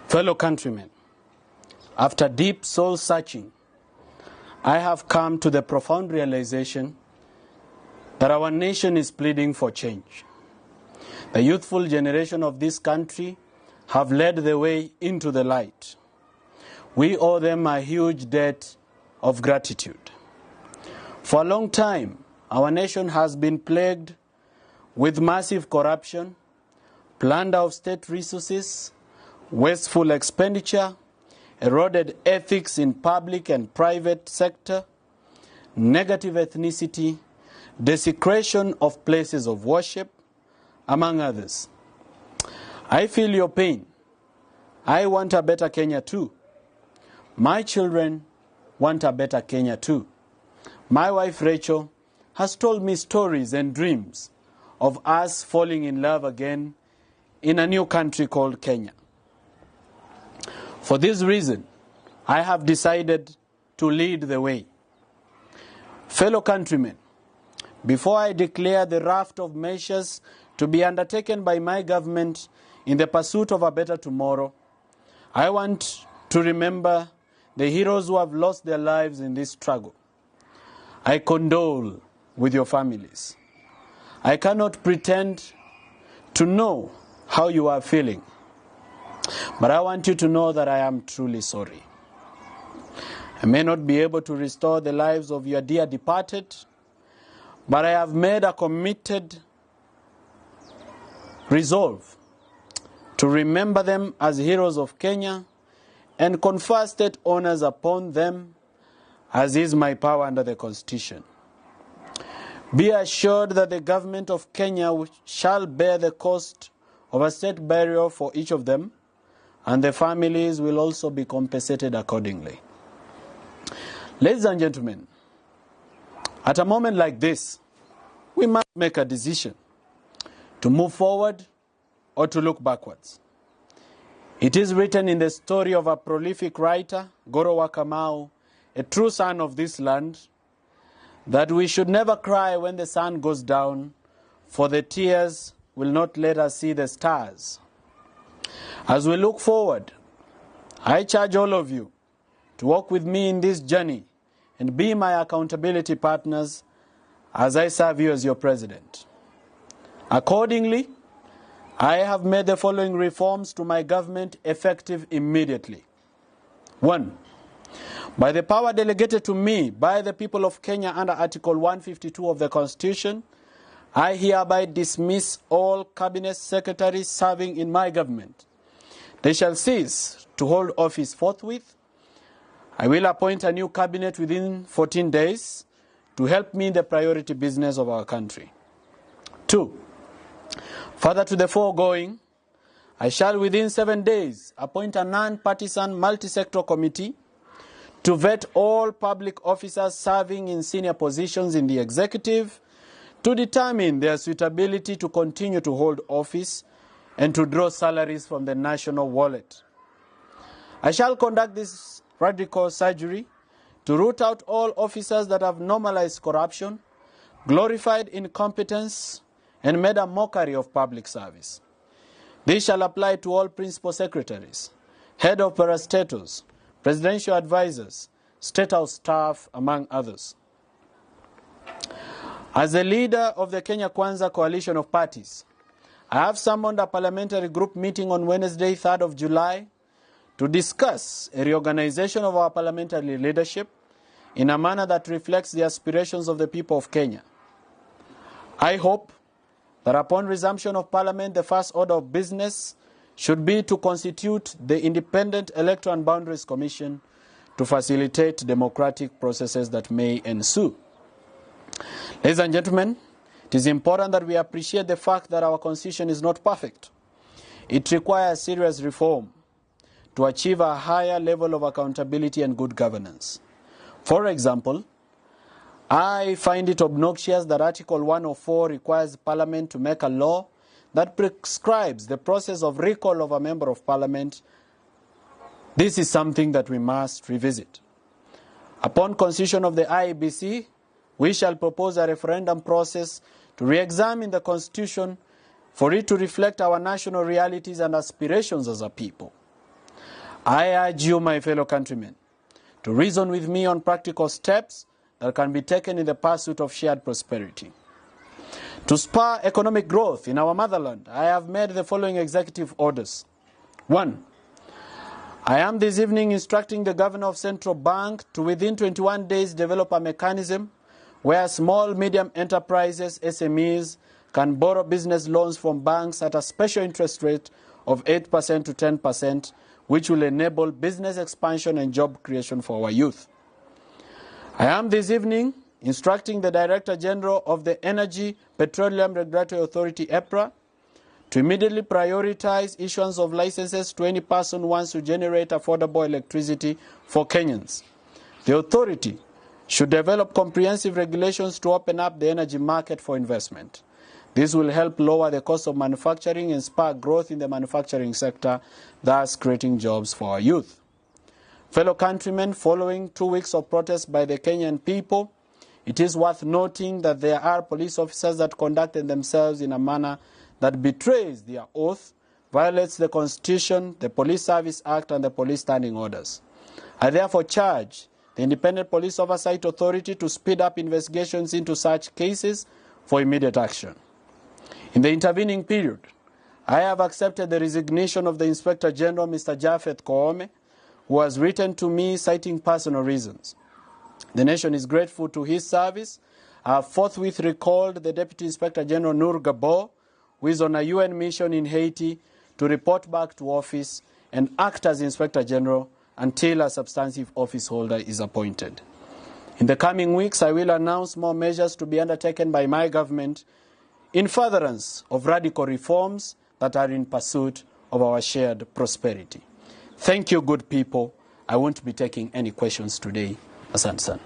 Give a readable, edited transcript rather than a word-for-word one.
Fellow countrymen, after deep soul searching, I have come to the profound realization that our nation is pleading for change. The youthful generation of this country have led the way into the light. We owe them a huge debt of gratitude. For a long time, our nation has been plagued with massive corruption, plunder of state resources, wasteful expenditure, eroded ethics in public and private sector, negative ethnicity, desecration of places of worship, among others. I feel your pain. I want a better Kenya too. My children want a better Kenya too. My wife Rachel has told me stories and dreams of us falling in love again in a new country called Kenya. For this reason, I have decided to lead the way. Fellow countrymen, before I declare the raft of measures to be undertaken by my government in the pursuit of a better tomorrow, I want to remember the heroes who have lost their lives in this struggle. I condole with your families. I cannot pretend to know how you are feeling, but I want you to know that I am truly sorry. I may not be able to restore the lives of your dear departed, but I have made a committed resolve to remember them as heroes of Kenya and confer state honors upon them, as is my power under the Constitution. Be assured that the government of Kenya shall bear the cost of a state burial for each of them, and the families will also be compensated accordingly. Ladies and gentlemen, at a moment like this, we must make a decision to move forward or to look backwards. It is written in the story of a prolific writer, Goro Wakamau, a true son of this land, that we should never cry when the sun goes down, for the tears will not let us see the stars. As we look forward, I charge all of you to walk with me in this journey and be my accountability partners as I serve you as your president. Accordingly, I have made the following reforms to my government effective immediately. 1. By the power delegated to me by the people of Kenya under Article 152 of the Constitution, I hereby dismiss all cabinet secretaries serving in my government. They shall cease to hold office forthwith. I will appoint a new cabinet within 14 days to help me in the priority business of our country. 2. Further to the foregoing, I shall within 7 days appoint a non-partisan multi-sector committee to vet all public officers serving in senior positions in the executive to determine their suitability to continue to hold office and to draw salaries from the national wallet. I shall conduct this radical surgery to root out all officers that have normalized corruption, glorified incompetence, and made a mockery of public service. This shall apply to all principal secretaries, head of parastatals, presidential advisors, state house staff, among others. As the leader of the Kenya Kwanza coalition of parties, I have summoned a parliamentary group meeting on Wednesday, 3rd of July, to discuss a reorganization of our parliamentary leadership in a manner that reflects the aspirations of the people of Kenya. I hope that upon resumption of Parliament, the first order of business should be to constitute the Independent Electoral and Boundaries Commission to facilitate democratic processes that may ensue. Ladies and gentlemen, it is important that we appreciate the fact that our Constitution is not perfect. It requires serious reform to achieve a higher level of accountability and good governance. For example, I find it obnoxious that Article 104 requires Parliament to make a law that prescribes the process of recall of a member of Parliament. This is something that we must revisit. Upon constitution of the IEBC, we shall propose a referendum process to re-examine the Constitution for it to reflect our national realities and aspirations as a people. I urge you, my fellow countrymen, to reason with me on practical steps that can be taken in the pursuit of shared prosperity. To spur economic growth in our motherland, I have made the following executive orders. 1. I am this evening instructing the Governor of Central Bank to within 21 days develop a mechanism where small, medium enterprises, SMEs, can borrow business loans from banks at a special interest rate of 8% to 10%, which will enable business expansion and job creation for our youth. I am this evening instructing the Director General of the Energy Petroleum Regulatory Authority, EPRA, to immediately prioritize issuance of licenses to any person who wants to generate affordable electricity for Kenyans. The authority should develop comprehensive regulations to open up the energy market for investment. This will help lower the cost of manufacturing and spark growth in the manufacturing sector, thus creating jobs for our youth. Fellow countrymen, following 2 weeks of protests by the Kenyan people, it is worth noting that there are police officers that conducted themselves in a manner that betrays their oath, violates the Constitution, the Police Service Act, and the police standing orders. I therefore charge the Independent Police Oversight Authority to speed up investigations into such cases for immediate action. In the intervening period, I have accepted the resignation of the Inspector General, Mr. Japheth Koome, who has written to me citing personal reasons. The nation is grateful to his service. I have forthwith recalled the Deputy Inspector General Nur Gabo, who is on a UN mission in Haiti, to report back to office and act as Inspector General until a substantive office holder is appointed. In the coming weeks, I will announce more measures to be undertaken by my government in furtherance of radical reforms that are in pursuit of our shared prosperity. Thank you, good people. I won't be taking any questions today. Asante sana.